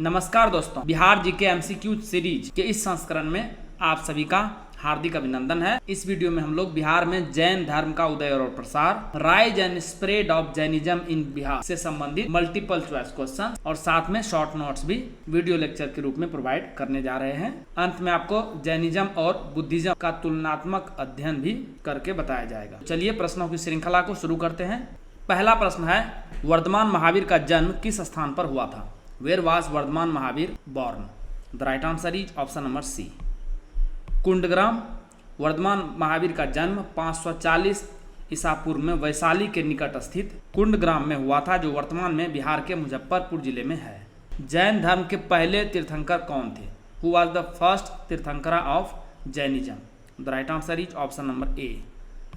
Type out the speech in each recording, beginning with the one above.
नमस्कार दोस्तों, Bihar GK MCQ series के इस संस्करण में आप सभी का हार्दिक अभिनंदन है। इस वीडियो में हम लोग बिहार में जैन धर्म का उदय और प्रसार, rise and spread of Jainism इन बिहार से संबंधित मल्टीपल चॉइस क्वेश्चन और साथ में शॉर्ट नोट्स भी वीडियो लेक्चर के रूप में प्रोवाइड करने जा रहे हैं। अंत में आपको जैनिज्म और बुद्धिज्म का तुलनात्मक अध्ययन भी करके बताया जाएगा। चलिए प्रश्नों की श्रृंखला को शुरू करते हैं। पहला प्रश्न है, वर्धमान महावीर का जन्म किस स्थान पर हुआ था? Where was Vardhaman Mahavir born? The right answer is option number C, Kundagram. Vardhaman Mahavir का जन्म 540 ईसा पूर्व में वैशाली के निकट स्थित कुंडग्राम में हुआ था, जो वर्तमान में बिहार के मुजफ्फरपुर जिले में है। जैन धर्म के पहले तीर्थंकर कौन थे? हु वाज द फर्स्ट तीर्थंकर of Jainism? The right answer is option number ए,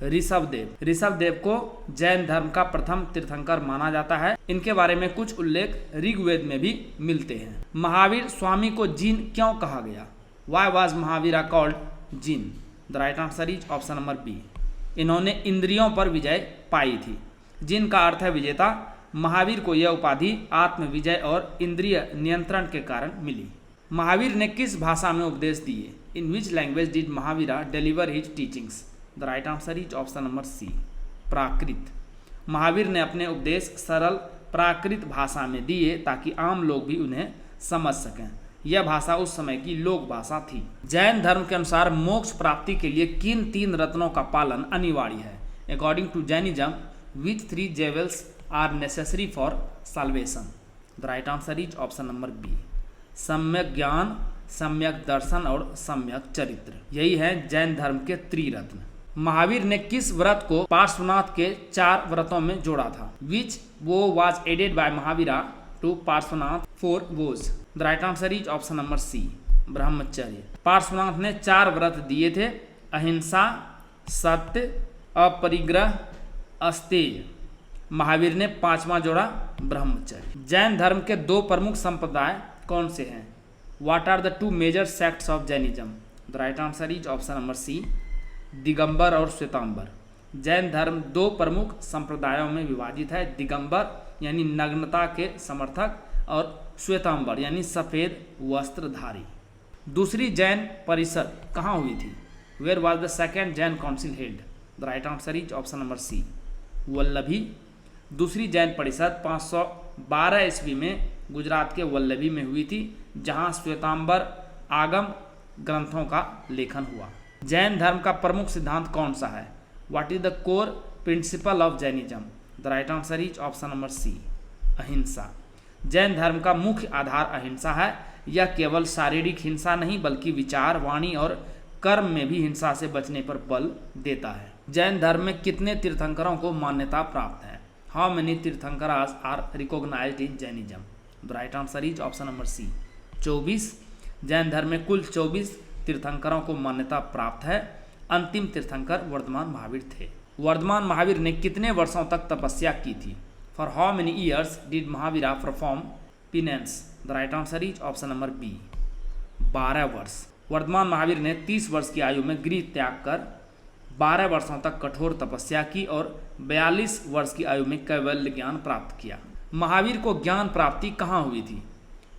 ऋषभदेव। ऋषभदेव को जैन धर्म का प्रथम तीर्थंकर माना जाता है। इनके बारे में कुछ उल्लेख ऋग्वेद में भी मिलते हैं। महावीर स्वामी को जिन क्यों कहा गया? Why was Mahavira called Jina? The right answer is option number B, इन्होंने इंद्रियों पर विजय पाई थी। जिन का अर्थ है विजेता। महावीर को यह उपाधि आत्म विजय और इंद्रिय नियंत्रण के कारण मिली। महावीर ने किस भाषा में उपदेश दिए? In which language did Mahavira deliver his teachings? The right answer is option number C, Prakrit. Mahavir ने अपने उपदेश सरल प्राकृत भाषा में दिए ताकि आम लोग भी उन्हें समझ सकें। यह भाषा उस समय की लोक भाषा थी। जैन धर्म के अनुसार मोक्ष प्राप्ति के लिए किन 3 रत्नों का पालन अनिवार्य है? According to Jainism, which 3 jewels are necessary for salvation? The right answer is option number B, सम्यक ज्ञान, सम्यक दर्शन और सम्यक चरित्र। यही है जैन धर्म के त्रिरत्न। महावीर ने किस व्रत को पार्श्वनाथ के 4 व्रतों में जोड़ा था? Which vow was added by Mahavira to Parshvanath 4 vows? The right answer is option number C, ब्रह्मचर्य। पार्श्वनाथ ने 4 व्रत दिए थे, अहिंसा, सत्य, अपरिग्रह, अस्तेय। महावीर ने 5वां जोड़ा ब्रह्मचर्य। जैन धर्म के 2 प्रमुख संप्रदाय कौन से हैं? What are the 2 major sects of Jainism? The right answer is option number C, Digambar और श्वेतांबर। जैन धर्म 2 प्रमुख संप्रदायों में विभाजित है। दिगंबर यानी नग्नता के समर्थक और श्वेतांबर यानी सफेद वस्त्रधारी। दूसरी जैन परिषद कहाँ हुई थी? Where was the second Jain council held? The right answer is option number C, Vallabhi. दूसरी जैन परिषद 512 ईस्वी में गुजरात के वल्लभी में हुई थी, जहां श्वेतांबर आगम ग्रंथों का लेखन हुआ। जैन धर्म का प्रमुख सिद्धांत कौन सा है? What is the core principle of Jainism? The right answer is option number C, ahimsa. Jain धर्म का मुख्य आधार अहिंसा है। यह केवल शारीरिक हिंसा नहीं बल्कि विचार, वाणी और कर्म में भी हिंसा से बचने पर बल देता है। जैन धर्म में कितने तीर्थंकरों को मान्यता प्राप्त है? How many tirthankars are recognised in Jainism? The right answer is option number C, 24। Jain धर्म में कुल 24 तीर्थंकरों को मान्यता प्राप्त है। अंतिम तीर्थंकर वर्धमान महावीर थे। वर्धमान महावीर ने कितने वर्षों तक तपस्या की थी? For how many years did Mahavira perform penance? The right answer is option number B, 12 वर्ष। वर्धमान महावीर ने 30 वर्ष की आयु में गृह त्याग कर 12 वर्षों तक कठोर तपस्या की और 42 वर्ष की आयु में कैवल्य ज्ञान प्राप्त किया। महावीर को ज्ञान प्राप्ति कहाँ हुई थी?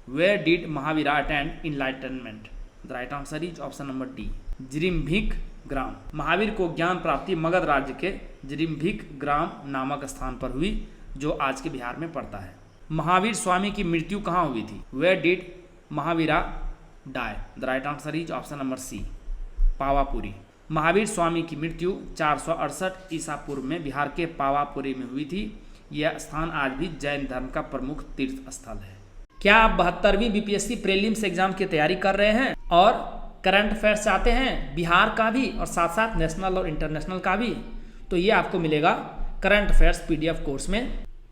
Where did Mahavira attend enlightenment? The right answer is option number D, Jrimbhik Gram. Mahavir को ज्ञान प्राप्ति मगध राज्य के जिरिम्भिक ग्राम नामक स्थान पर हुई, जो आज के बिहार में पड़ता है। महावीर स्वामी की मृत्यु कहाँ हुई थी? Where did Mahavira die? The right answer is option number C, Pawapuri. Mahavir Swami की मृत्यु 468 ईसा पूर्व में बिहार के पावापुरी में हुई थी। यह स्थान आज भी जैन धर्म का प्रमुख तीर्थ स्थल है। क्या आप 72वीं बीपीएससी प्रीलिम्स एग्जाम की तैयारी कर रहे हैं और करंट अफेयर्स चाहते हैं, बिहार का भी और साथ साथ नेशनल और इंटरनेशनल का भी? तो ये आपको मिलेगा करंट अफेयर्स पीडीएफ कोर्स में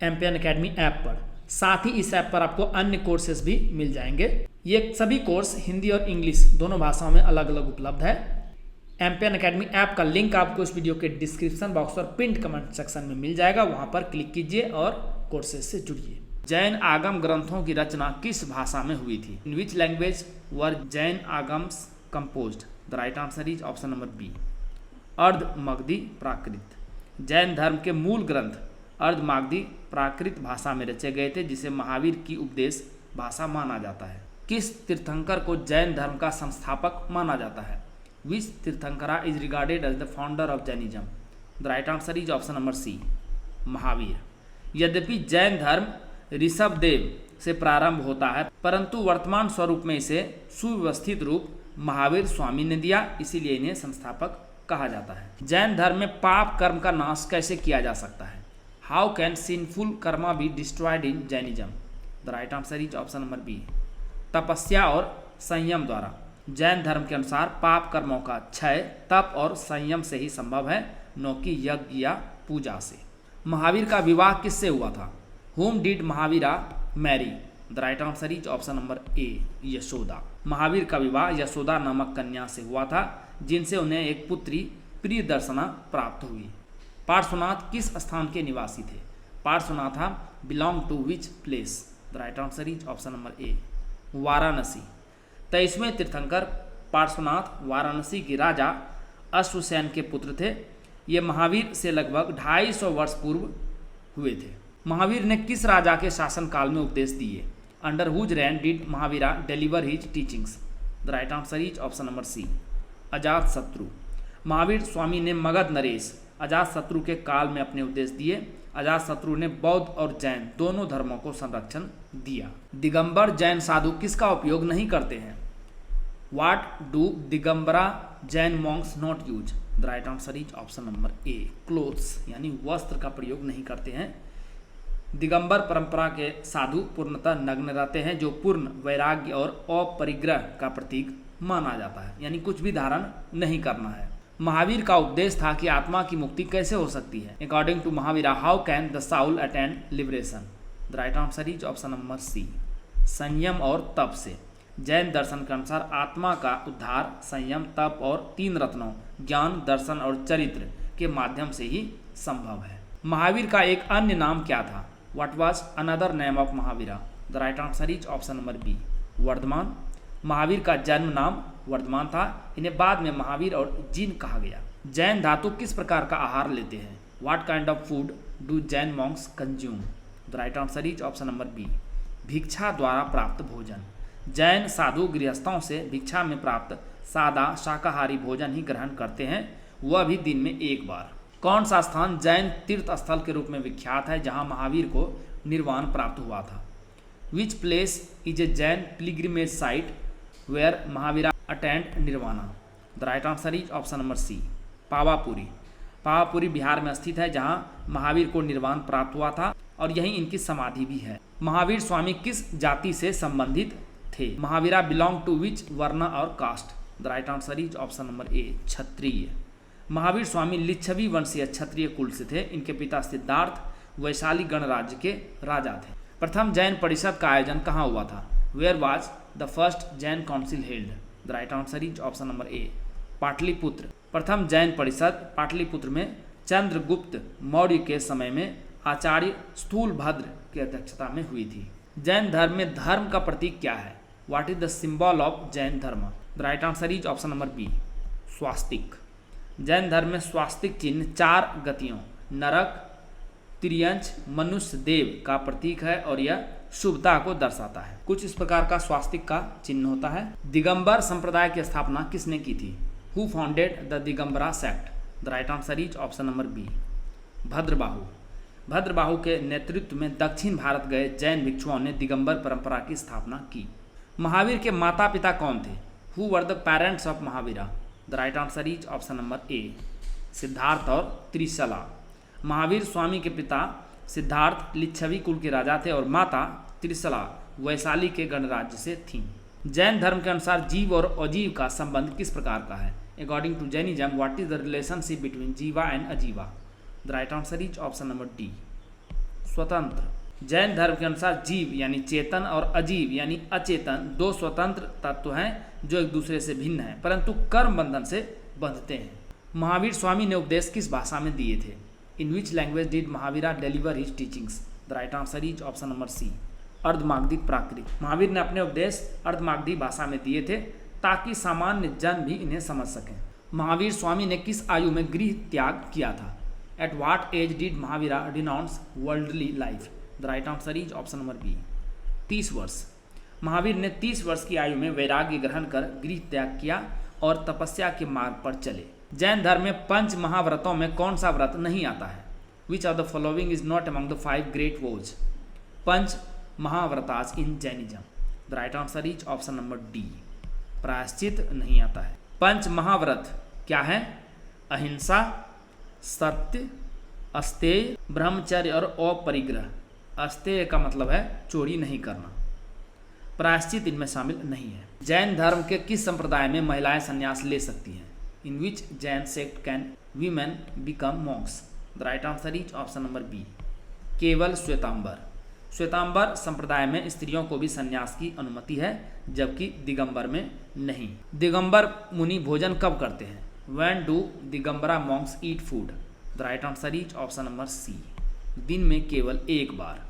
एमपीएन अकेडमी ऐप पर। साथ ही इस ऐप पर आपको अन्य कोर्सेज भी मिल जाएंगे। ये सभी कोर्स हिंदी और इंग्लिश दोनों भाषाओं में अलग अलग उपलब्ध है। एमपीएन अकेडमी ऐप का लिंक आपको इस वीडियो के डिस्क्रिप्शन बॉक्स और पिंड कमेंट सेक्शन में मिल जाएगा, वहां पर क्लिक कीजिए और कोर्सेज से जुड़िए। जैन आगम ग्रंथों की रचना किस भाषा में हुई थी? In which language were Jain Agams composed? The right answer is option number B, Ardh Magadhi प्राकृत। जैन धर्म के मूल ग्रंथ अर्धमागधी प्राकृत भाषा में रचे गए थे, जिसे महावीर की उपदेश भाषा माना जाता है? किस तीर्थंकर को जैन धर्म का संस्थापक माना जाता है? Which tirthankara is regarded as the founder of Jainism? The right answer is option number C, Mahavir. यद्यपि जैन धर्म ऋषभदेव से प्रारंभ होता है, परंतु वर्तमान स्वरूप में इसे सुव्यवस्थित रूप महावीर स्वामी ने दिया, इसीलिए इन्हें संस्थापक कहा जाता है। जैन धर्म में पाप कर्म का नाश कैसे किया जा सकता है? How can sinful karma be destroyed in Jainism? The right answer is option number B, तपस्या और संयम द्वारा। जैन धर्म के अनुसार पाप कर्मों का क्षय तप और संयम से ही संभव है, न कि यज्ञ या पूजा से। महावीर का विवाह किससे हुआ था? Whom did Mahavira marry? The right answer is option number A, Yashoda. Mahavir का विवाह यशोदा नामक कन्या से हुआ था, जिनसे उन्हें एक पुत्री प्रियदर्शना प्राप्त हुई। पार्श्वनाथ किस स्थान के निवासी थे? Parshvanath belong to which place? The right answer is option number A, Varanasi. 23वें तीर्थंकर पार्श्वनाथ वाराणसी के राजा अश्वसेन के पुत्र थे। ये महावीर से लगभग 250 वर्ष पूर्व हुए थे। महावीर ने किस राजा के शासनकाल में उपदेश दिए? Under whose reign did Mahavira deliver his teachings? The right answer is option number C, Ajatashatru. Mahavir Swami ने मगध नरेश अजात शत्रु के काल में अपने उपदेश दिए। अजात शत्रु ने बौद्ध और जैन दोनों धर्मों को संरक्षण दिया। दिगंबर जैन साधु किसका उपयोग नहीं करते हैं? What do Digambara Jain Monks not use? The right answer is option number A, clothes, यानी वस्त्र का प्रयोग नहीं करते हैं। दिगंबर परंपरा के साधु पूर्णतः नग्न रहते हैं, जो पूर्ण वैराग्य और अपरिग्रह का प्रतीक माना जाता है, यानी कुछ भी धारण नहीं करना है। महावीर का उपदेश था कि आत्मा की मुक्ति कैसे हो सकती है? According to Mahavira, how can the soul attend liberation? The right answer is option number C, संयम और तप से। जैन दर्शन के अनुसार आत्मा का उद्धार संयम, तप और 3 रत्नों ज्ञान, दर्शन और चरित्र के माध्यम से ही संभव है। महावीर का एक अन्य नाम क्या था? What was another name of Mahavira? The right answer is option number B, Vardhaman. Mahavir का जन्म नाम वर्धमान था। इन्हें बाद में महावीर और जीन कहा गया। जैन धातु किस प्रकार का आहार लेते हैं? What kind of food do Jain monks consume? The right answer is option number B, भिक्षा द्वारा प्राप्त भोजन। जैन साधु गृहस्थों से भिक्षा में प्राप्त सादा शाकाहारी भोजन ही ग्रहण करते हैं, वह भी दिन में एक बार। कौन सा स्थान जैन तीर्थ स्थल के रूप में विख्यात है, जहां महावीर को निर्वाण प्राप्त हुआ था? Which place is a Jain pilgrimage site where Mahavira attend nirvana? The right answer is option number C, Pawapuri. Pawapuri Bihar में स्थित है, जहां महावीर को निर्वाण प्राप्त हुआ था और यहीं इनकी समाधि भी है। महावीर स्वामी किस जाति से संबंधित थे? Mahavira belong to which varna और caste? The right answer is option number A, Kshatriya. Mahavir Swami Lichchhavi वंशीय क्षत्रिय कुल से थे। इनके पिता सिद्धार्थ वैशाली गणराज्य के राजा थे। प्रथम जैन परिषद का आयोजन कहाँ हुआ था? Where was the first Jain council held? The right answer is option number A, Pataliputra. प्रथम जैन परिषद पाटलिपुत्र में चंद्रगुप्त मौर्य के समय में आचार्य स्थूलभद्र की अध्यक्षता में हुई थी। जैन धर्म में धर्म का प्रतीक क्या है? What is the symbol of Jain dharm? The right answer is option number B, swastik. Jain धर्म में स्वास्तिक चिन्ह 4 गतियों नरक, त्रियंच, मनुष्य, देव का प्रतीक है और यह शुभता को दर्शाता है। कुछ इस प्रकार का स्वास्तिक का चिन्ह होता है। दिगंबर संप्रदाय की स्थापना किसने की थी? Who founded the Digambara sect? The right answer is option number B, Bhadrabahu. Bhadrabahu के नेतृत्व में दक्षिण भारत गए जैन भिक्षुओं ने दिगंबर परंपरा की स्थापना की। महावीर के माता पिता कौन थे? Who were the parents of Mahavira? The right answer is option number ए, सिद्धार्थ और त्रिशला। महावीर स्वामी के पिता सिद्धार्थ लिच्छवी कुल के राजा थे और माता त्रिशला वैशाली के गणराज्य से थीं। जैन धर्म के अनुसार जीव और अजीव का संबंध किस प्रकार का है? According to Jainism, what is the relationship between jiva and ajiva? The right answer is option number D, स्वतंत्र। जैन धर्म के अनुसार जीव यानी चेतन और अजीव यानी अचेतन 2 स्वतंत्र तत्व हैं जो एक दूसरे से भिन्न हैं, परंतु कर्म बंधन से बंधते हैं। महावीर स्वामी ने उपदेश किस भाषा में दिए थे? In which language did Mahavira deliver his teachings? The right answer is option number C, Ardhamagadhi Prakrit. Mahavir ने अपने उपदेश अर्धमागधी भाषा में दिए थे ताकि सामान्य जन भी इन्हें समझ सकें। महावीर स्वामी ने किस आयु में गृह त्याग किया था? At what age did Mahavira denounce worldly life? The right answer is option number B, 30 वर्ष। महावीर ने 30 वर्ष की आयु में वैराग्य ग्रहण कर गृह त्याग किया और तपस्या के मार्ग पर चले। जैन धर्म में 5 महाव्रतों में कौन सा व्रत नहीं आता है? Which of the following is not among the 5 great vows? 5 mahavratas in Jainism. The right answer is option number D, प्रायश्चित नहीं आता है। 5 महाव्रत क्या है? अहिंसा, सत्य, अस्तेय, ब्रह्मचर्य और अपरिग्रह। अस्तेय का मतलब है चोरी नहीं करना, प्रायश्चित इनमें शामिल नहीं है। जैन धर्म के किस संप्रदाय में महिलाएं संन्यास ले सकती हैं? In which Jain sect can women become monks? The right answer is option number B, केवल श्वेतांबर। श्वेतांबर संप्रदाय में स्त्रियों को भी संन्यास की अनुमति है, जबकि दिगंबर में नहीं। दिगंबर मुनि भोजन कब करते हैं? When do Digambara monks eat food? The right answer is option number C, दिन में केवल एक बार।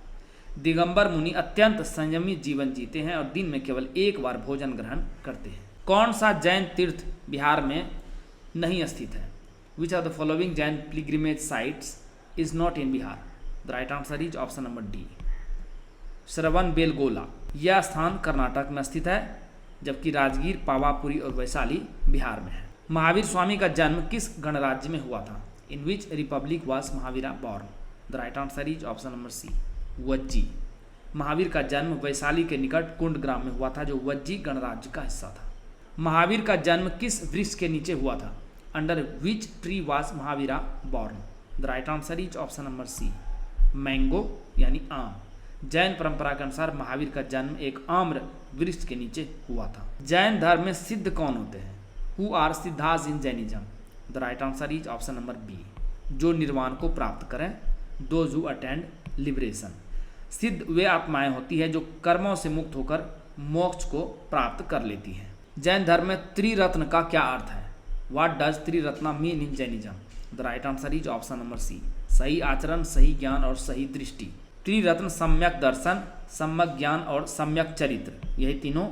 दिगंबर मुनि अत्यंत संयमी जीवन जीते हैं और दिन में केवल एक बार भोजन ग्रहण करते हैं। कौन सा जैन तीर्थ बिहार में नहीं स्थित है? Which of the following Jain pilgrimage sites is not in Bihar? The right answer is option number D, Shravanabelagola. यह स्थान कर्नाटक में स्थित है, जबकि राजगीर, पावापुरी और वैशाली बिहार में है। महावीर स्वामी का जन्म किस गणराज्य में हुआ था? In which republic was Mahavira born? The right answer is option number C, Vajji. Mahavir का जन्म वैशाली के निकट कुंड ग्राम में हुआ था, जो वज्जी गणराज्य का हिस्सा था। महावीर का जन्म किस वृक्ष के नीचे हुआ था? Under which tree was Mahavira born? The right answer is option number C, mango यानी आम। जैन परंपरा के अनुसार महावीर का जन्म एक आम्र वृक्ष के नीचे हुआ था। जैन धर्म में सिद्ध कौन होते हैं? Who are Siddhas in Jainism? The right answer is option number B, जो निर्वाण को प्राप्त करें, दोज हु अटेंड लिबरेशन। सिद्ध वे आत्माएं होती है जो कर्मों से मुक्त होकर मोक्ष को प्राप्त कर लेती हैं। जैन धर्म में त्रिरत्न का क्या अर्थ है? What does triratna mean in Jainism? The right answer is option number C, सही आचरण, सही ज्ञान और सही दृष्टि। त्रिरत्न सम्यक दर्शन, सम्यक ज्ञान और सम्यक चरित्र, यही तीनों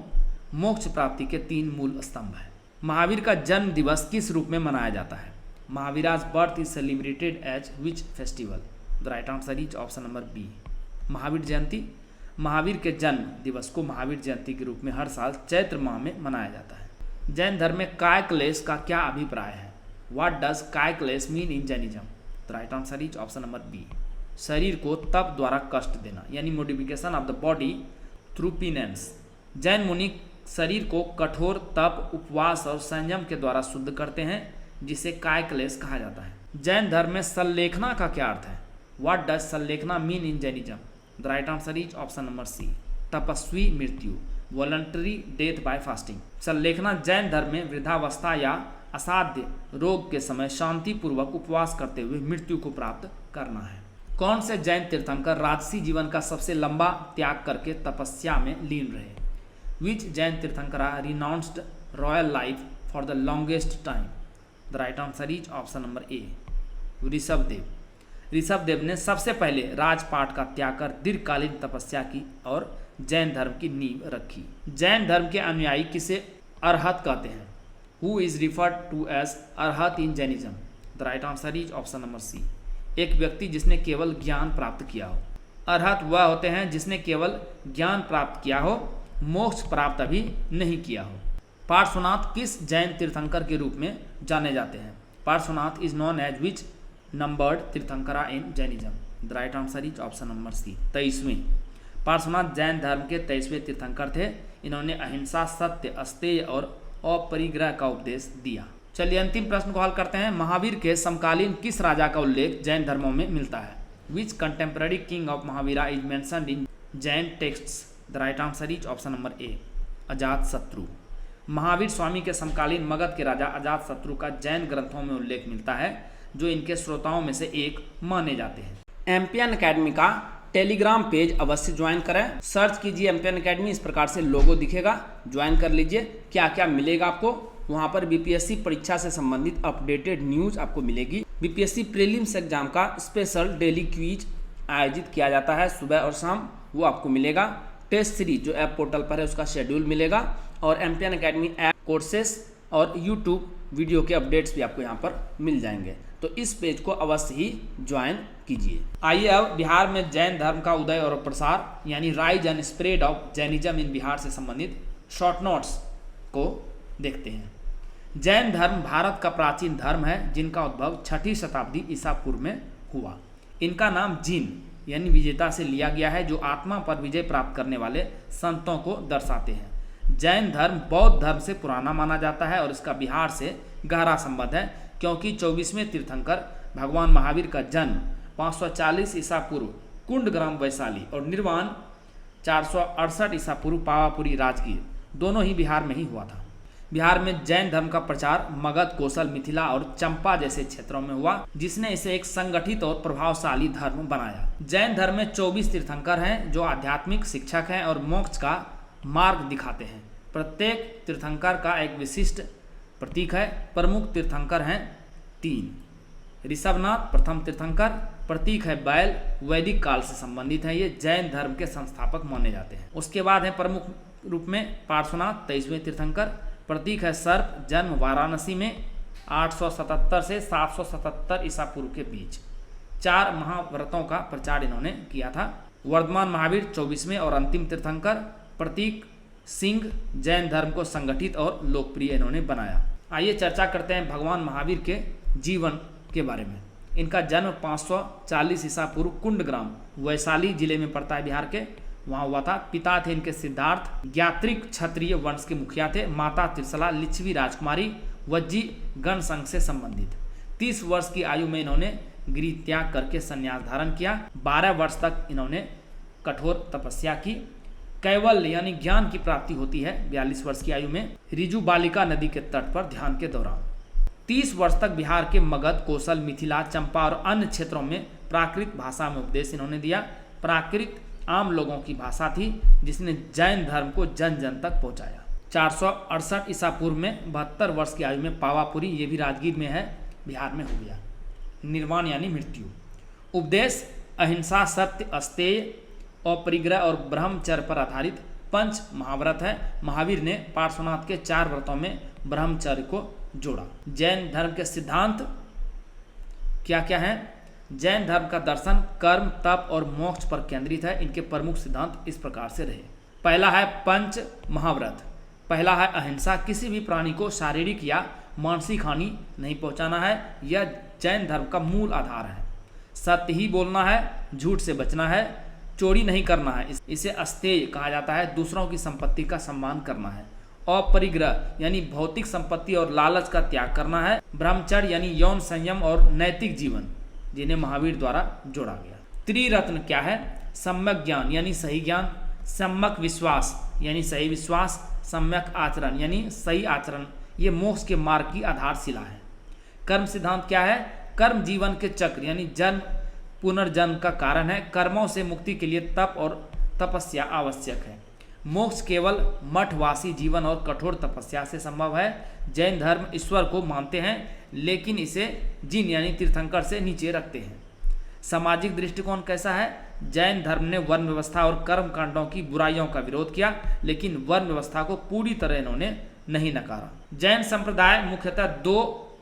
मोक्ष प्राप्ति के 3 मूल स्तंभ हैं। महावीर का जन्म दिवस किस रूप में मनाया जाता है? Mahavira's birth is celebrated as which festival? The right answer is option number B, Mahavir Jayanti. Mahavir के जन्म दिवस को महावीर जयंती के रूप में हर साल चैत्र माह में मनाया जाता है। जैन धर्म में कायक्लेश का क्या अभिप्राय है? What does kayaklesh mean in Jainism? The right answer is option number B, शरीर को तप द्वारा कष्ट देना, यानी modification of the body through penance. Jain मुनि शरीर को कठोर तप, उपवास और संयम के द्वारा शुद्ध करते हैं, जिसे कायक्लेश कहा जाता है। जैन धर्म में सल्लेखना का क्या अर्थ है? What does sallekhana mean in Jainism? The right answer is option number C, तपस्वी मृत्यु, वॉलंटरी डेथ बाय फास्टिंग। सल्लेखना जैन धर्म में वृद्धावस्था या असाध्य रोग के समय शांतिपूर्वक उपवास करते हुए मृत्यु को प्राप्त करना है। कौन से जैन तीर्थंकर राजसी जीवन का सबसे लंबा त्याग करके तपस्या में लीन रहे? विच जैन तीर्थंकर renounced royal life for the longest time? The right answer is option number ए, ऋषभदेव। ऋषभदेव ने सबसे पहले राजपाट का त्याग कर दीर्घकालीन तपस्या की और जैन धर्म की नींव रखी। जैन धर्म के अनुयायी किसे अरहत कहते हैं? Who is referred to as arhat in Jainism? The right answer is option number C, एक व्यक्ति जिसने केवल ज्ञान प्राप्त किया हो। अरहत वह होते हैं जिसने केवल ज्ञान प्राप्त किया हो, मोक्ष प्राप्त अभी नहीं किया हो। पार्श्वनाथ किस जैन तीर्थंकर के रूप में जाने जाते हैं? Parshvanath is known as which numbered tirthankara in Jainism? The right answer is option number C, 23वें। पार्श्वनाथ जैन धर्म के 23वें तीर्थंकर थे। इन्होंने अहिंसा, सत्य, अस्तेय और अपरिग्रह का उपदेश दिया। चलिए अंतिम प्रश्न को हल करते हैं। महावीर के समकालीन किस राजा का उल्लेख जैन धर्मों में मिलता है? Which contemporary king of Mahavira is mentioned in Jain texts? The right answer is option number A, Ajatashatru. Mahavir Swami के समकालीन मगध के राजा अजातशत्रु का जैन ग्रंथों में उल्लेख मिलता है, जो इनके श्रोताओं में से एक माने जाते हैं। एम्पियन अकेडमी का टेलीग्राम पेज अवश्य ज्वाइन करें। सर्च कीजिए एम्पियन अकेडमी, इस प्रकार से लोगो दिखेगा, ज्वाइन कर लीजिए। क्या क्या मिलेगा आपको? वहाँ पर बीपीएससी परीक्षा से संबंधित अपडेटेड न्यूज आपको मिलेगी। बीपीएससी प्रीलिम्स एग्जाम का स्पेशल डेली क्विज आयोजित किया जाता है सुबह और शाम, वो आपको मिलेगा। टेस्ट सीरीज जो ऐप पोर्टल पर है उसका शेड्यूल मिलेगा, और एम्पियन अकेडमी ऐप कोर्सेस और यूट्यूब वीडियो के अपडेट्स भी आपको यहाँ पर मिल जाएंगे। तो इस पेज को अवश्य ही ज्वाइन कीजिए। आइए अब बिहार में जैन धर्म का उदय और प्रसार यानी rise and spread of Jainism इन बिहार से संबंधित शॉर्ट नोट्स को देखते हैं। जैन धर्म भारत का प्राचीन धर्म है जिनका उद्भव 6ठी शताब्दी ईसा पूर्व में हुआ। इनका नाम जिन यानी विजेता से लिया गया है जो आत्मा पर विजय प्राप्त करने वाले संतों को दर्शाते हैं। जैन धर्म बौद्ध धर्म से पुराना माना जाता है और इसका बिहार से गहरा संबंध है क्योंकि 24वें तीर्थंकर भगवान महावीर का जन्म 540 ईसा पूर्व कुंड ग्राम वैशाली और निर्वाण 468 ईसा पूर्व पावापुरी राजगीर दोनों ही बिहार में ही हुआ था। बिहार में जैन धर्म का प्रचार मगध, कोसल, मिथिला और चंपा जैसे क्षेत्रों में हुआ जिसने इसे एक संगठित और प्रभावशाली धर्म बनाया। जैन धर्म में 24 तीर्थंकर हैं जो आध्यात्मिक शिक्षक हैं और मोक्ष का मार्ग दिखाते हैं। प्रत्येक तीर्थंकर का एक विशिष्ट प्रतीक है। प्रमुख तीर्थंकर हैं 3। ऋषभनाथ प्रथम तीर्थंकर, प्रतीक है बैल, वैदिक काल से संबंधित है, ये जैन धर्म के संस्थापक माने जाते हैं। उसके बाद है प्रमुख रूप में पार्श्वनाथ 23वें तीर्थंकर, प्रतीक है सर्प, जन्म वाराणसी में 877 से 777 ईसा पूर्व के बीच। 4 महाव्रतों का प्रचार इन्होंने किया था। वर्धमान महावीर 24वें और अंतिम तीर्थंकर, प्रतीक सिंह, जैन धर्म को संगठित और लोकप्रिय इन्होंने बनाया। आइए चर्चा करते हैं भगवान महावीर के जीवन के बारे में। इनका जन्म 540 ईसा पूर्व कुंड ग्राम वैशाली जिले में पड़ता है बिहार के, वहाँ हुआ था। पिता थे इनके सिद्धार्थ, ज्ञात्रिक क्षत्रिय वंश के मुखिया थे। माता त्रिशला लिच्छवी राजकुमारी, वज्जी गण संघ से संबंधित। 30 वर्ष की आयु में इन्होंने गृह त्याग करके संन्यास धारण किया। 12 वर्ष तक इन्होंने कठोर तपस्या की। कैवल्य यानी ज्ञान की प्राप्ति होती है 42 वर्ष की आयु में रिजु बालिका नदी के तट पर ध्यान के दौरान। 30 वर्ष तक बिहार के मगध, कोसल, मिथिला, चंपा और अन्य क्षेत्रों में प्राकृत भाषा में उपदेश इन्होंने दिया। प्राकृत आम लोगों की भाषा थी जिसने जैन धर्म को जन जन तक पहुंचाया। 468 ईसा पूर्व में 72 वर्ष की आयु में पावापुरी, ये भी राजगीर में है, बिहार में हो गया। निर्वाण यानी मृत्यु। उपदेश अहिंसा, सत्य, अस्तेय, अपरिग्रह और ब्रह्मचर्य पर आधारित 5 महाव्रत है। महावीर ने पार्श्वनाथ के 4 व्रतों में ब्रह्मचर्य को जोड़ा। जैन धर्म के सिद्धांत क्या क्या हैं? जैन धर्म का दर्शन कर्म, तप और मोक्ष पर केंद्रित है। इनके प्रमुख सिद्धांत इस प्रकार से रहे। पहला है 5 महाव्रत। पहला है अहिंसा, किसी भी प्राणी को शारीरिक या मानसिक हानि नहीं पहुंचाना है, यह जैन धर्म का मूल आधार है। सत्य ही बोलना है, झूठ से बचना है, चोरी नहीं करना है, इसे अस्तेय कहा जाता है, दूसरों की संपत्ति का सम्मान करना है। अपरिग्रह यानी भौतिक संपत्ति और लालच का त्याग करना है। ब्रह्मचर्य यानी यौन संयम और नैतिक जीवन, जिन्हें महावीर द्वारा जोड़ा गया। त्रिरत्न क्या है? सम्यक ज्ञान यानी सही ज्ञान, सम्यक विश्वास यानी सही विश्वास, सम्यक आचरण यानी सही आचरण, ये मोक्ष के मार्ग की आधारशिला है। कर्म सिद्धांत क्या है? कर्म जीवन के चक्र यानी जन्म पुनर्जन्म का कारण है। कर्मों से मुक्ति के लिए तप और तपस्या आवश्यक है। मोक्ष केवल मठवासी जीवन और कठोर तपस्या से संभव है। जैन धर्म ईश्वर को मानते हैं लेकिन इसे जिन यानी तीर्थंकर से नीचे रखते हैं। सामाजिक दृष्टिकोण कैसा है? जैन धर्म ने वर्ण व्यवस्था और कर्म कांडों की बुराइयों का विरोध किया लेकिन वर्ण व्यवस्था को पूरी तरह इन्होंने नहीं नकारा। जैन संप्रदाय मुख्यतः 2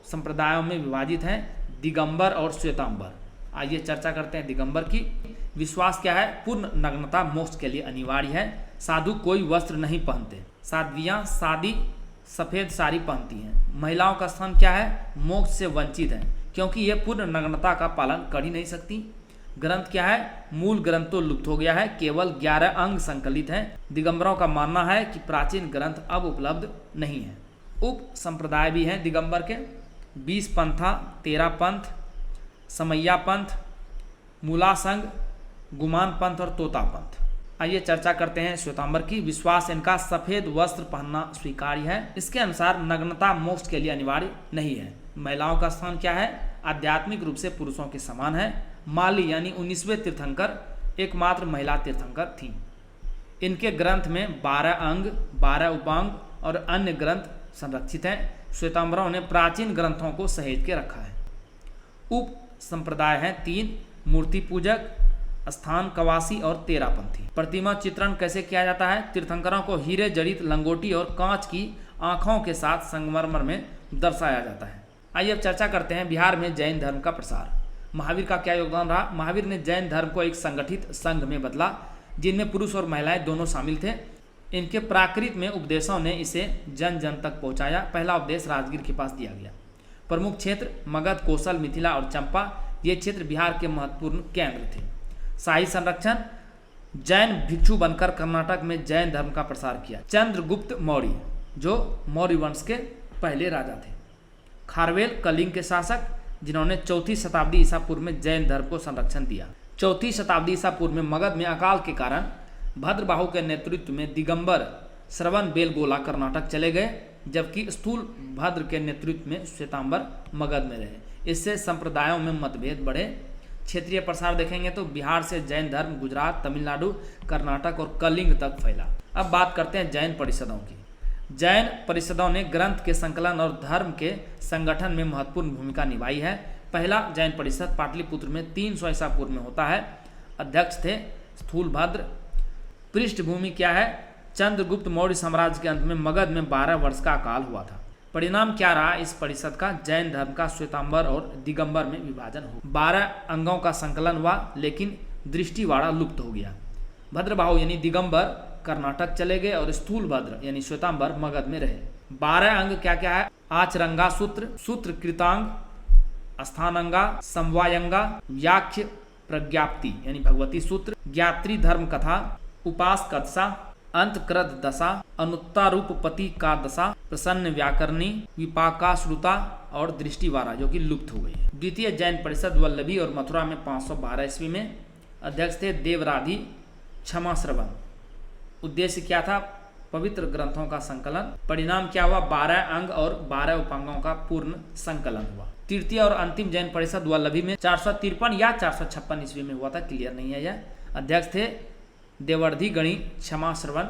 संप्रदायों में विभाजित हैं, दिगंबर और श्वेतांबर। आइए चर्चा करते हैं दिगंबर की। विश्वास क्या है? पूर्ण नग्नता मोक्ष के लिए अनिवार्य है। साधु कोई वस्त्र नहीं पहनते। साध्वियाँ सादी सफ़ेद साड़ी पहनती हैं। महिलाओं का स्थान क्या है? मोक्ष से वंचित है क्योंकि ये पूर्ण नग्नता का पालन कर ही नहीं सकती। ग्रंथ क्या है? मूल ग्रंथ तो लुप्त हो गया है, केवल 11 अंग संकलित हैं। दिगंबरों का मानना है कि प्राचीन ग्रंथ अब उपलब्ध नहीं है। उप संप्रदाय भी हैं दिगंबर के, 20 पंथा, 13 पंथ, समैया पंथ, मूला संघ, गुमान पंथ और तोता पंथ। आइए चर्चा करते हैं श्वेतांबर की। विश्वास इनका सफ़ेद वस्त्र पहनना स्वीकार्य है। इसके अनुसार नग्नता मोक्ष के लिए अनिवार्य नहीं है। महिलाओं का स्थान क्या है? आध्यात्मिक रूप से पुरुषों के समान है। माली यानी 19वें तीर्थंकर एकमात्र महिला तीर्थंकर थीं। इनके ग्रंथ में 12 अंग, 12 उपांग और अन्य ग्रंथ संरक्षित हैं। श्वेतांबरों ने प्राचीन ग्रंथों को सहेज के रखा है। उप संप्रदाय हैं 3, मूर्ति पूजक, स्थान कवासी और तेरापंथी। प्रतिमा चित्रण कैसे किया जाता है? तीर्थंकरों को हीरे जड़ित लंगोटी और कांच की आंखों के साथ संगमरमर में दर्शाया जाता है। आइए अब चर्चा करते हैं बिहार में जैन धर्म का प्रसार। महावीर का क्या योगदान रहा। महावीर ने जैन धर्म को एक संगठित संघ में बदला जिनमें पुरुष और महिलाएं दोनों शामिल थे। इनके प्राकृत में उपदेशों ने इसे जन जन तक पहुंचाया। पहला उपदेश राजगीर के पास दिया गया। प्रमुख क्षेत्र मगध, कौशल, मिथिला और चंपा, ये क्षेत्र बिहार के महत्वपूर्ण केंद्र थे। शाही संरक्षण, जैन भिक्षु बनकर कर्नाटक में जैन धर्म का प्रसार किया। चंद्रगुप्त मौर्य जो मौर्य वंश के पहले राजा थे। खारवेल कलिंग के शासक जिन्होंने 4वीं शताब्दी ईसा पूर्व में जैन धर्म को संरक्षण दिया। 4वीं शताब्दी ईसा पूर्व में मगध में अकाल के कारण भद्रबाहु के नेतृत्व में दिगंबर श्रवण बेलगोला कर्नाटक चले गए, जबकि स्थूल भद्र के नेतृत्व में श्वेतांबर मगध में रहे। इससे संप्रदायों में मतभेद बढ़े। क्षेत्रीय प्रसार देखेंगे तो बिहार से जैन धर्म गुजरात, तमिलनाडु, कर्नाटक और कलिंग तक फैला। अब बात करते हैं जैन परिषदों की। जैन परिषदों ने ग्रंथ के संकलन और धर्म के संगठन में महत्वपूर्ण भूमिका निभाई है। पहला जैन परिषद पाटलिपुत्र में 300 ईसा पूर्व में होता है। अध्यक्ष थे स्थूलभद्र। पृष्ठभूमि क्या है। चंद्रगुप्त मौर्य साम्राज्य के अंत में मगध में 12 वर्ष का अकाल हुआ था। परिणाम क्या रहा इस परिषद का। जैन धर्म का श्वेतांबर और दिगंबर में विभाजन हुआ। 12 अंगों का संकलन हुआ, लेकिन दृष्टिवाड़ा लुप्त हो गया। भद्रबाहु यानी दिगंबर कर्नाटक चले गए और स्थूलभद्र यानी श्वेतांबर मगध में रहे। 12 अंग क्या क्या है। आचरंगा सूत्र, सूत्र कृतांग, स्थानंगा, समवायंगा, व्याख्य प्रज्ञाप्ति यानी भगवती सूत्र, ज्ञात्री धर्म कथा, उपास कदसा, अंतकृत दशा, अनुत्तारूपपति का दशा, प्रसन्न व्याकरणी, विपाका श्रुता और दृष्टिवारा जो कि लुप्त हो गई है। द्वितीय जैन परिषद वल्लभी और मथुरा में 512 ईस्वी में। अध्यक्ष थे देवराधि क्षमा श्रवण। उद्देश्य क्या था। पवित्र ग्रंथों का संकलन। परिणाम क्या हुआ। 12 अंग और 12 उपांगों का पूर्ण संकलन हुआ। तृतीय और अंतिम जैन परिषद वल्लभी में 453 या 456 ईस्वी में हुआ था, क्लियर नहीं है यह। अध्यक्ष थे देवर्धि गणी क्षमा श्रवण।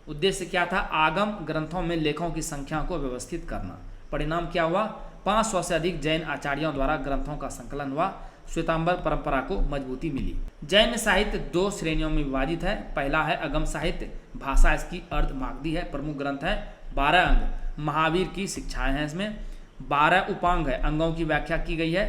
उद्देश्य क्या था। आगम ग्रंथों में लेखों की संख्या को व्यवस्थित करना। परिणाम क्या हुआ। 500 से अधिक जैन आचार्यों द्वारा ग्रंथों का संकलन हुआ। श्वेतांबर परंपरा को मजबूती मिली। जैन साहित्य 2 श्रेणियों में विभाजित है। पहला है अगम साहित्य, भाषा इसकी अर्धमागधी है। प्रमुख ग्रंथ है 12 अंग, महावीर की शिक्षाएं हैं इसमें। 12 उपांग है, अंगों की व्याख्या की गई है।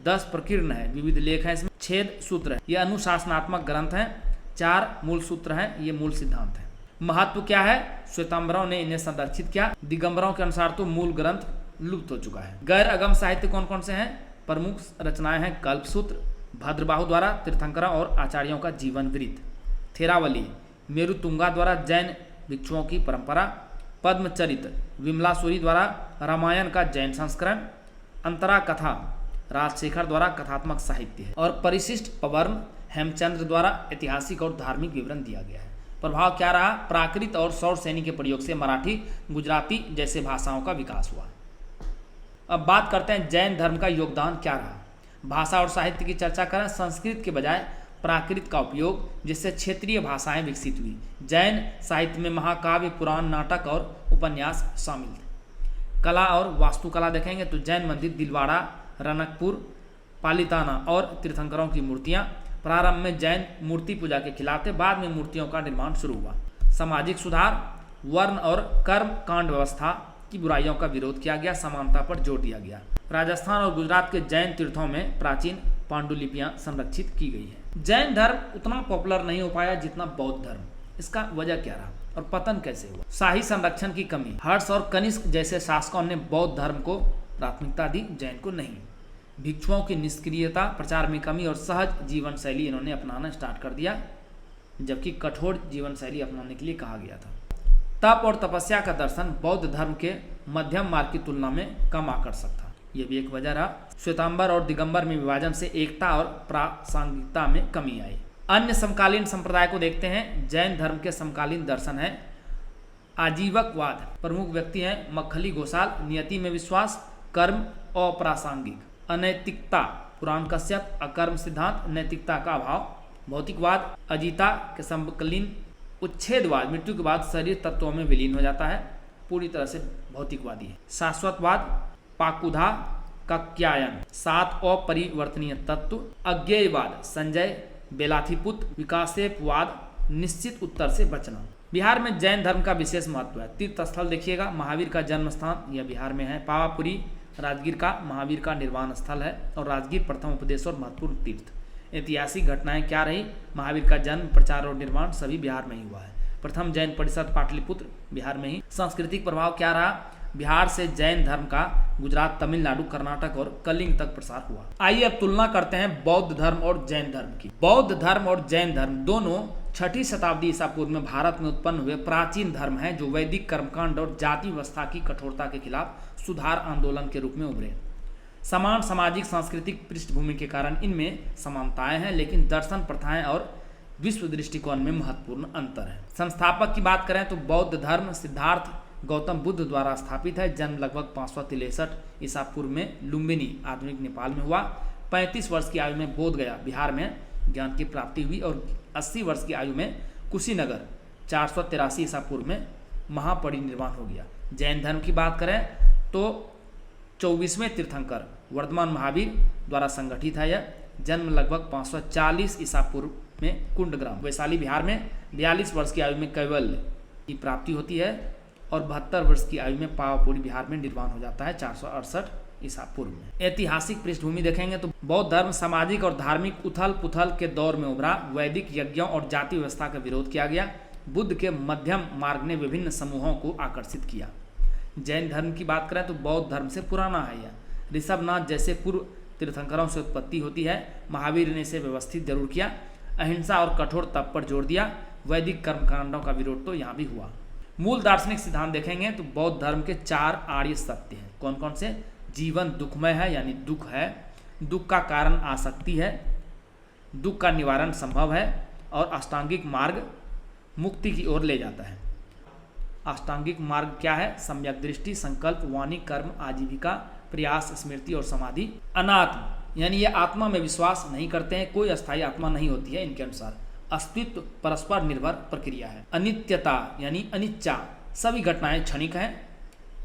10 प्रकीर्ण है, विविध लेख है इसमें। छेद सूत्र है, ये अनुशासनात्मक ग्रंथ हैं। 4 मूल सूत्र हैं, ये मूल सिद्धांत है। महत्व क्या है। श्वेतांबरों ने इन्हें संरक्षित किया। दिगंबरों के अनुसार तो मूल ग्रंथ लुप्त हो चुका है। गैर अगम साहित्य कौन कौन से हैं। प्रमुख रचनाएं हैं कल्पसूत्र, भद्रबाहु द्वारा तीर्थंकरों और आचार्यों का जीवन वृत्त, थेरावली, मेरुतुंगा द्वारा जैन भिक्षुओं की परंपरा, पद्मचरित, विमलासुरी द्वारा रामायण का जैन संस्करण, अंतरा कथा राजशेखर द्वारा कथात्मक साहित्य है, और परिशिष्ट पवर्ण हेमचंद्र द्वारा ऐतिहासिक और धार्मिक विवरण दिया गया है। प्रभाव क्या रहा। प्राकृत और सौर सैनी के प्रयोग से मराठी, गुजराती जैसे भाषाओं का विकास हुआ। अब बात करते हैं जैन धर्म का योगदान क्या रहा। भाषा और साहित्य की चर्चा करें। संस्कृत के बजाय प्राकृत का उपयोग, जिससे क्षेत्रीय भाषाएं विकसित हुई। जैन साहित्य में महाकाव्य, पुराण, नाटक और उपन्यास शामिल थे। कला और वास्तुकला देखेंगे तो जैन मंदिर दिलवाड़ा, रनकपुर, पालिताना और तीर्थंकरों की मूर्तियां। प्रारंभ में जैन मूर्ति पूजा के खिलाफ थे, बाद में मूर्तियों का निर्माण शुरू हुआ। सामाजिक सुधार, वर्ण और कर्म कांड व्यवस्था की बुराइयों का विरोध किया गया, समानता पर जोर दिया गया। राजस्थान और गुजरात के जैन तीर्थों में प्राचीन पांडुलिपियां संरक्षित की गई है। जैन धर्म उतना पॉपुलर नहीं हो पाया जितना बौद्ध धर्म। इसका वजह क्या रहा और पतन कैसे हुआ। शाही संरक्षण की कमी। हर्ष और कनिष्क जैसे शासकों ने बौद्ध धर्म को प्राथमिकता दी, जैन को नहीं। भिक्षुओं की निष्क्रियता, प्रचार में कमी और सहज जीवन शैली इन्होंने अपनाना स्टार्ट कर दिया, जबकि कठोर जीवन शैली अपनाने के लिए कहा गया था। तप और तपस्या का दर्शन बौद्ध धर्म के मध्यम मार्ग की तुलना में कम आकर्षक था, यह भी एक वजह रहा। श्वेतांबर और दिगंबर में विभाजन से एकता और प्रासंगिकता में कमी आई। अन्य समकालीन संप्रदाय को देखते हैं। जैन धर्म के समकालीन दर्शन है आजीवकवाद। प्रमुख व्यक्ति हैं मक्खली घोषाल, नियति में विश्वास, कर्म अप्रासंगिक, अनैतिकता पुराण कश्यप, अकर्म सिद्धांत, नैतिकता का अभाव, भौतिकवाद अजीता के समकालीन, उच्छेदवाद मृत्यु के बाद शरीर तत्वों में विलीन हो जाता है, पूरी तरह से भौतिकवादी है। शाश्वतवाद पाकुधा कात्यायन, 7 अपरिवर्तनीय तत्व, अज्ञेयवाद संजय बेलाथीपुत्र, विकासेपवाद निश्चित उत्तर से बचना। बिहार में जैन धर्म का विशेष महत्व है। तीर्थ स्थल देखिएगा, महावीर का जन्म स्थान यह बिहार में है। पावापुरी राजगीर का महावीर का निर्वाण स्थल है और राजगीर प्रथम उपदेश और महत्वपूर्ण तीर्थ। ऐतिहासिक घटनाएं क्या रही? महावीर का जन्म, प्रचार और निर्माण सभी बिहार में ही हुआ है। प्रथम जैन परिषद पाटलिपुत्र बिहार में ही। सांस्कृतिक प्रभाव क्या रहा? बिहार से जैन धर्म का गुजरात, तमिलनाडु, कर्नाटक और कलिंग तक प्रसार हुआ। आइए अब तुलना करते हैं बौद्ध धर्म और जैन धर्म की। बौद्ध धर्म और जैन धर्म दोनों 6ठी शताब्दी ईसा पूर्व में भारत में उत्पन्न हुए प्राचीन धर्म हैं जो वैदिक कर्मकांड और जाति व्यवस्था की कठोरता के खिलाफ सुधार आंदोलन के रूप में उभरे। समान सामाजिक सांस्कृतिक पृष्ठभूमि के कारण इनमें समानताएं हैं, लेकिन दर्शन, प्रथाएं और विश्व दृष्टिकोण में महत्वपूर्ण अंतर है। संस्थापक की बात करें तो बौद्ध धर्म सिद्धार्थ गौतम बुद्ध द्वारा स्थापित है। जन्म लगभग 563 ईसा पूर्व में लुम्बिनी आधुनिक नेपाल में हुआ। 35 वर्ष की आयु में बोध गया बिहार में ज्ञान की प्राप्ति हुई और 80 वर्ष की आयु में कुशीनगर 483 ईसा पूर्व में महापरिनिर्वाण हो गया। जैन धर्म की बात करें तो 24वें तीर्थंकर वर्धमान महावीर द्वारा संगठित है। यह जन्म लगभग 540 ईसा पूर्व में कुंडग्राम वैशाली बिहार में 42 वर्ष की आयु में कैवल्य की प्राप्ति होती है और 72 वर्ष की आयु में पावापुरी बिहार में निर्वाण हो जाता है 468 ईसा पूर्व में। ऐतिहासिक पृष्ठभूमि देखेंगे तो बौद्ध धर्म सामाजिक और धार्मिक उथल पुथल के दौर में उभरा। वैदिक यज्ञों और जाति व्यवस्था का विरोध किया गया। बुद्ध के मध्यम मार्ग ने विभिन्न समूहों को आकर्षित किया। जैन धर्म की बात करें तो बौद्ध धर्म से पुराना है। यह ऋषभनाथ जैसे पूर्व तीर्थंकरों से उत्पत्ति होती है। महावीर ने इसे व्यवस्थित जरूर किया। अहिंसा और कठोर तप पर जोर दिया। वैदिक कर्मकांडों का विरोध तो यहाँ भी हुआ। मूल दार्शनिक सिद्धांत देखेंगे तो बौद्ध धर्म के 4 आर्य सत्य हैं। कौन कौन से? जीवन दुखमय है यानी दुख है, दुख का कारण आसक्ति है, दुख का निवारण संभव है और अष्टांगिक मार्ग मुक्ति की ओर ले जाता है। अष्टांगिक मार्ग क्या है? सम्यक दृष्टि, संकल्प, वाणी, कर्म, आजीविका, प्रयास, स्मृति और समाधि। अनात्म यानी ये आत्मा में विश्वास नहीं करते हैं, कोई अस्थायी आत्मा नहीं होती है इनके अनुसार। अस्तित्व परस्पर निर्भर प्रक्रिया है। अनित्यता यानी अनिच्छा, सभी घटनाएं क्षणिक हैं।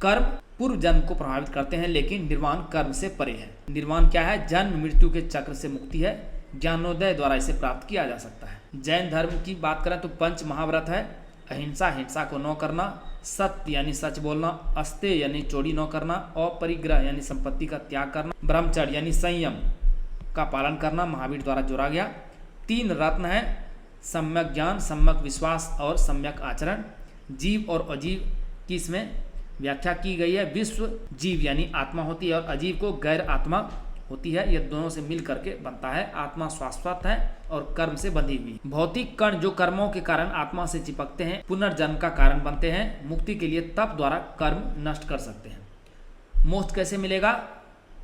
कर्म पूर्व जन्म को प्रभावित करते हैं लेकिन निर्वाण कर्म से परे है। निर्वाण क्या है? जन्म मृत्यु के चक्र से मुक्ति है। ज्ञानोदय द्वारा इसे प्राप्त किया जा सकता है। जैन धर्म की बात करें तो 5 महाव्रत है। अहिंसा, हिंसा को न करना, सत्य यानी सच बोलना, अस्तेय यानी चोरी न करना, अपरिग्रह यानी संपत्ति का त्याग करना, ब्रह्मचर्य यानी संयम का पालन करना महावीर द्वारा जोड़ा गया। 3 रत्न है, सम्यक ज्ञान, सम्यक विश्वास और सम्यक आचरण। जीव और अजीव की इसमें व्याख्या की गई है। विश्व जीव यानी आत्मा होती है और अजीव को गैर आत्मा होती है। यह दोनों से मिल करके बनता है। आत्मा शाश्वत है और कर्म से बंधी हुई। भौतिक कण जो कर्मों के कारण आत्मा से चिपकते हैं पुनर्जन्म का कारण बनते हैं। मुक्ति के लिए तप द्वारा कर्म नष्ट कर सकते हैं। मोक्ष कैसे मिलेगा?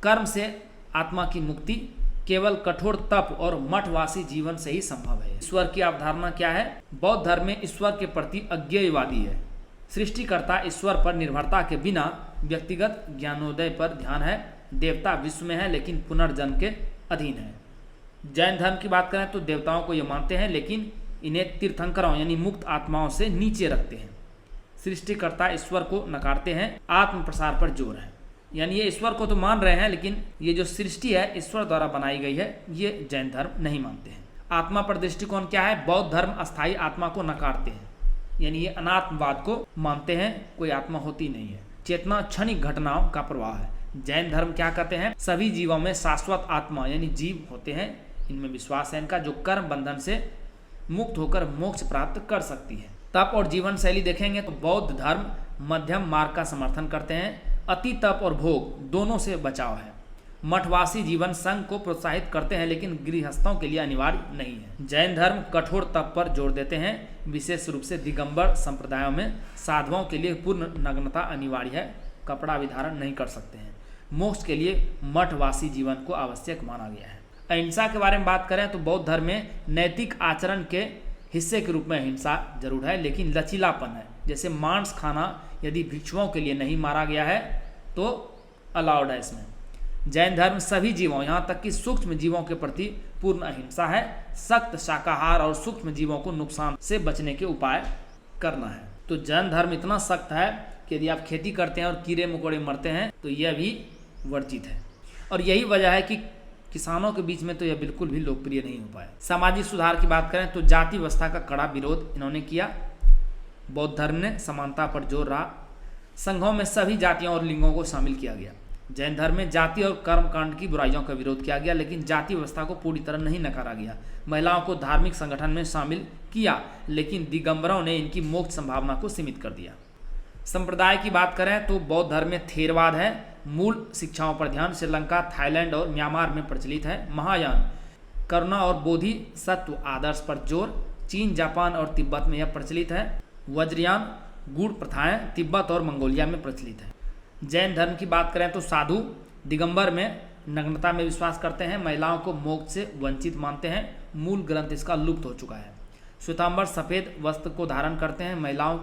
कर्म से आत्मा की मुक्ति केवल कठोर तप और मठवासी जीवन से ही संभव है। ईश्वर की अवधारणा क्या है? बौद्ध धर्म में ईश्वर के प्रति अज्ञेयवादी है। सृष्टिकर्ता ईश्वर पर निर्भरता के बिना व्यक्तिगत ज्ञानोदय पर ध्यान है। देवता विश्व में है लेकिन पुनर्जन्म के अधीन है। जैन धर्म की बात करें तो देवताओं को ये मानते हैं लेकिन इन्हें तीर्थंकरों यानी मुक्त आत्माओं से नीचे रखते हैं। सृष्टिकर्ता ईश्वर को नकारते हैं। आत्म प्रसार पर जोर है, यानी ये ईश्वर को तो मान रहे हैं लेकिन ये जो सृष्टि है ईश्वर द्वारा बनाई गई है, ये जैन धर्म नहीं मानते हैं। आत्मा पर दृष्टिकोण क्या है? बौद्ध धर्म अस्थायी आत्मा को नकारते हैं, यानी ये अनात्मवाद को मानते हैं, कोई आत्मा होती नहीं है। चेतना क्षणिक घटनाओं का प्रवाह है। जैन धर्म क्या कहते हैं? सभी जीवों में शाश्वत आत्मा यानी जीव होते हैं, इनमें विश्वास है इनका, जो कर्म बंधन से मुक्त होकर मोक्ष प्राप्त कर सकती है। तप और जीवन शैली देखेंगे तो बौद्ध धर्म मध्यम मार्ग का समर्थन करते हैं। अति तप और भोग दोनों से बचाव है। मठवासी जीवन संघ को प्रोत्साहित करते हैं लेकिन गृहस्थों के लिए अनिवार्य नहीं है। जैन धर्म कठोर तप पर जोर देते हैं। विशेष रूप से दिगंबर संप्रदायों में साधुओं के लिए पूर्ण नग्नता अनिवार्य है, कपड़ा विधारण नहीं कर सकते हैं। मोक्ष के लिए मठवासी जीवन को आवश्यक माना गया है। अहिंसा के बारे में बात करें तो बौद्ध धर्म में नैतिक आचरण के हिस्से के रूप में अहिंसा जरूर है लेकिन लचीलापन है। जैसे मांस खाना यदि भिक्षुओं के लिए नहीं मारा गया है तो अलाउड है इसमें। जैन धर्म सभी जीवों यहाँ तक कि सूक्ष्म जीवों के प्रति पूर्ण अहिंसा है। सख्त शाकाहार और सूक्ष्म जीवों को नुकसान से बचने के उपाय करना है। तो जैन धर्म इतना सख्त है कि यदि आप खेती करते हैं और कीड़े मकोड़े मरते हैं तो यह भी वर्जित है। और यही वजह है कि किसानों के बीच में तो यह बिल्कुल भी लोकप्रिय नहीं हो पाया। सामाजिक सुधार की बात करें तो जाति व्यवस्था का कड़ा विरोध इन्होंने किया। बौद्ध धर्म ने समानता पर जोर रहा। संघों में सभी जातियों और लिंगों को शामिल किया गया। जैन धर्म में जाति और कर्म कांड की बुराइयों का विरोध किया गया, लेकिन जाति व्यवस्था को पूरी तरह नहीं नकारा गया। महिलाओं को धार्मिक संगठन में शामिल किया, लेकिन दिगंबरों ने इनकी मोक्ष संभावना को सीमित कर दिया। संप्रदाय की बात करें तो बौद्ध धर्म में थेरवाद है। मूल शिक्षाओं पर ध्यान श्रीलंका, थाईलैंड और म्यांमार में प्रचलित है। महायान, करुणा और बोधि सत्व आदर्श पर जोर। चीन, जापान और तिब्बत में यह प्रचलित है। वज्रयान, गूढ़ प्रथाएं तिब्बत और मंगोलिया में प्रचलित है। जैन धर्म की बात करें तो साधु दिगंबर में नग्नता में विश्वास करते हैं, महिलाओं को मोक्ष से वंचित मानते हैं। मूल ग्रंथ इसका लुप्त हो चुका है। श्वेतांबर सफ़ेद वस्त्र को धारण करते हैं, महिलाओं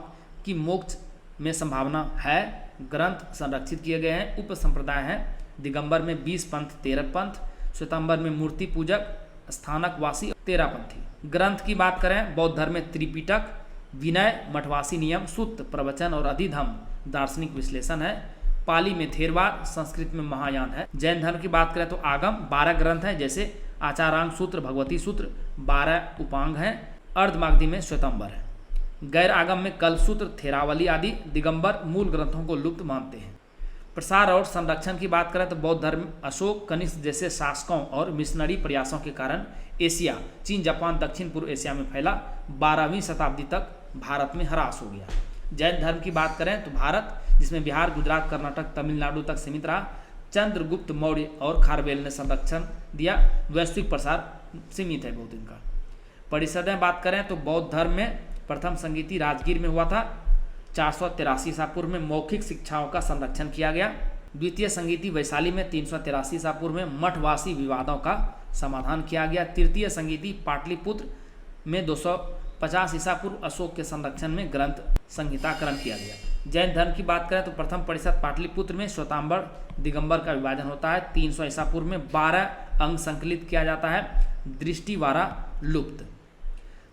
की मोक्ष में संभावना है। ग्रंथ संरक्षित किए गए हैं। उप संप्रदाय हैं दिगंबर में 20 पंथ 13 पंथ, श्वेतांबर में मूर्ति पूजक, स्थानकवासी 13 पंथी। ग्रंथ की बात करें बौद्ध धर्म में त्रिपिटक, विनय, मठवासी नियम, सूत्र, प्रवचन और अधिधम्म दार्शनिक विश्लेषण है। पाली में थेरवाद, संस्कृत में महायान है। जैन धर्म की बात करें तो आगम 12 ग्रंथ हैं, जैसे आचारांग सूत्र, भगवती सूत्र, 12 उपांग हैं। अर्धमागधी में श्वेतांबर है। गैर आगम में कल्पसूत्र, थेरावली आदि। दिगंबर मूल ग्रंथों को लुप्त मानते हैं। प्रसार और संरक्षण की बात करें तो बौद्ध धर्म अशोक, कनिष्क जैसे शासकों और मिशनरी प्रयासों के कारण एशिया, चीन, जापान, दक्षिण पूर्व एशिया में फैला। 12वीं शताब्दी तक भारत में ह्रास हो गया। जैन धर्म की बात करें तो भारत, जिसमें बिहार, गुजरात, कर्नाटक, तमिलनाडु तक सीमित रहा। चंद्रगुप्त मौर्य और खारवेल ने संरक्षण दिया। वैश्विक प्रसार सीमित है बहुत इनका। परिषदें बात करें तो बौद्ध धर्म में प्रथम संगीति राजगीर में हुआ था। 483 ईसा पूर्व में मौखिक शिक्षाओं का संरक्षण किया गया। द्वितीय संगीति वैशाली में 383 ईसा पूर्व में मठवासी विवादों का समाधान किया गया। तृतीय संगीति पाटलिपुत्र में 250 ईसा पूर्व अशोक के संरक्षण में ग्रंथ संहिताकरण किया गया। जैन धर्म की बात करें तो प्रथम परिषद पाटलिपुत्र में श्वेतांबर दिगंबर का विभाजन होता है। 300 ईसा पूर्व में 12 अंग संकलित किया जाता है। दृष्टिवारा लुप्त।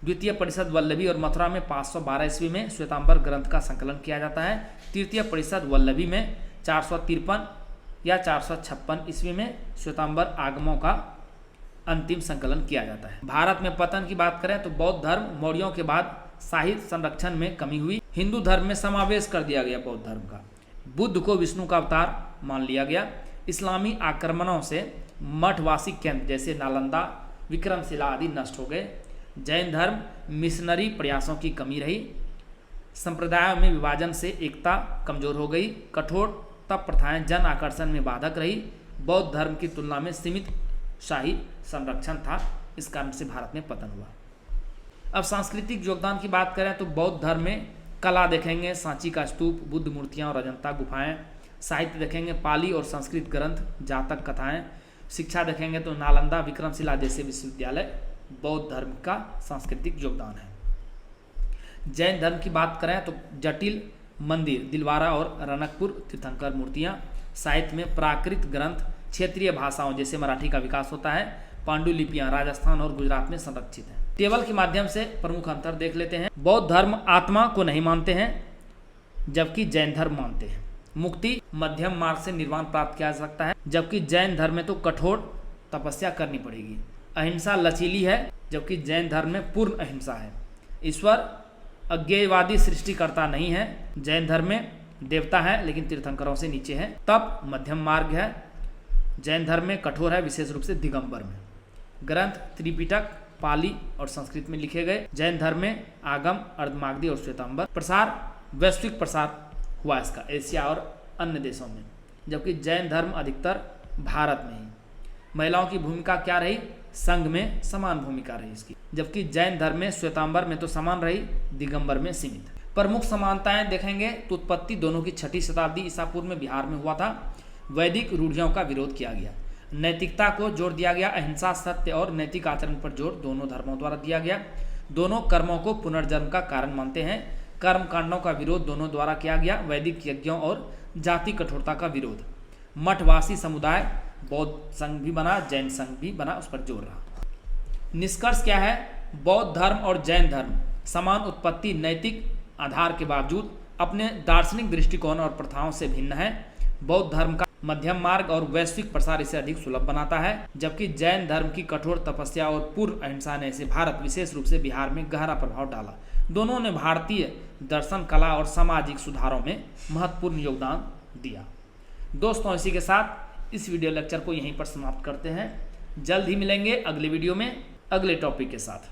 द्वितीय परिषद वल्लभी और मथुरा में 512 ईस्वी में श्वेतांबर ग्रंथ का संकलन किया जाता है। तृतीय परिषद वल्लभी में 453 या 456 ईस्वी में श्वेतांबर आगमों का अंतिम संकलन किया जाता है। भारत में पतन की बात करें तो बौद्ध धर्म मौर्यों के बाद साहित्य संरक्षण में कमी हुई। हिंदू धर्म में समावेश कर दिया गया बौद्ध धर्म का। बुद्ध को विष्णु का अवतार मान लिया गया। इस्लामी आक्रमणों से मठवासी केंद्र जैसे नालंदा, विक्रमशिला आदि नष्ट हो गए। जैन धर्म मिशनरी प्रयासों की कमी रही। संप्रदायों में विभाजन से एकता कमजोर हो गई। कठोर तप प्रथाएं जन आकर्षण में बाधक रही। बौद्ध धर्म की तुलना में सीमित शाही संरक्षण था, इस कारण से भारत में पतन हुआ। अब सांस्कृतिक योगदान की बात करें तो बौद्ध धर्म में कला देखेंगे, सांची का स्तूप, बुद्ध मूर्तियाँ और अजंता गुफाएं। साहित्य देखेंगे, पाली और संस्कृत ग्रंथ, जातक कथाएं। शिक्षा देखेंगे तो नालंदा, विक्रमशिला जैसे विश्वविद्यालय बौद्ध धर्म का सांस्कृतिक योगदान है। जैन धर्म की बात करें तो जटिल मंदिर, दिलवारा और रनकपुर तीर्थंकर मूर्तियाँ। साहित्य में प्राकृत ग्रंथ, क्षेत्रीय भाषाओं जैसे मराठी का विकास होता है। पांडुलिपियाँ राजस्थान और गुजरात में संरक्षित हैं। टेबल के माध्यम से प्रमुख अंतर देख लेते हैं। बौद्ध धर्म आत्मा को नहीं मानते हैं, जबकि जैन धर्म मानते हैं। मुक्ति मध्यम मार्ग से निर्वाण प्राप्त किया जा सकता है, जबकि जैन धर्म में तो कठोर तपस्या करनी पड़ेगी। अहिंसा लचीली है, जबकि जैन धर्म में पूर्ण अहिंसा है। ईश्वर अज्ञेयवादी सृष्टिकर्ता नहीं है। जैन धर्म में देवता है, लेकिन तीर्थंकरों से नीचे है। तप मध्यम मार्ग है। जैन धर्म में कठोर है, विशेष रूप से दिगंबर में। ग्रंथ त्रिपिटक पाली और संस्कृत में लिखे गए। जैन धर्म में आगम, अर्धमागधी और श्वेतांबर। प्रसार वैश्विक प्रसार हुआ इसका एशिया और अन्य देशों में, जबकि जैन धर्म अधिकतर भारत में ही। महिलाओं की भूमिका क्या रही? संघ में समान भूमिका रही इसकी, जबकि जैन धर्म में श्वेतांबर में तो समान रही, दिगंबर में सीमित। प्रमुख समानताएं देखेंगे तो उत्पत्ति दोनों की 6ठी शताब्दी ईसा पूर्व में बिहार में हुआ था। वैदिक रूढ़ियों का विरोध किया गया। नैतिकता को जोर दिया गया। अहिंसा, सत्य और नैतिक आचरण पर जोर दोनों धर्मों द्वारा दिया गया। दोनों कर्मों को पुनर्जन्म का कारण मानते हैं। कर्म कांडों का विरोध दोनों द्वारा किया गया। वैदिक यज्ञों और जाति कठोरता का विरोध। मठवासी समुदाय, बौद्ध संघ भी बना, जैन संघ भी बना, उस पर जोर रहा। निष्कर्ष क्या है? बौद्ध धर्म और जैन धर्म समान उत्पत्ति, नैतिक आधार के बावजूद अपने दार्शनिक दृष्टिकोण और प्रथाओं से भिन्न है। बौद्ध धर्म का मध्यम मार्ग और वैश्विक प्रसार इसे अधिक सुलभ बनाता है, जबकि जैन धर्म की कठोर तपस्या और पूर्ण अहिंसा ने इसे भारत, विशेष रूप से बिहार में गहरा प्रभाव डाला। दोनों ने भारतीय दर्शन, कला और सामाजिक सुधारों में महत्वपूर्ण योगदान दिया। दोस्तों इसी के साथ इस वीडियो लेक्चर को यहीं पर समाप्त करते हैं। जल्द ही मिलेंगे अगले वीडियो में अगले टॉपिक के साथ।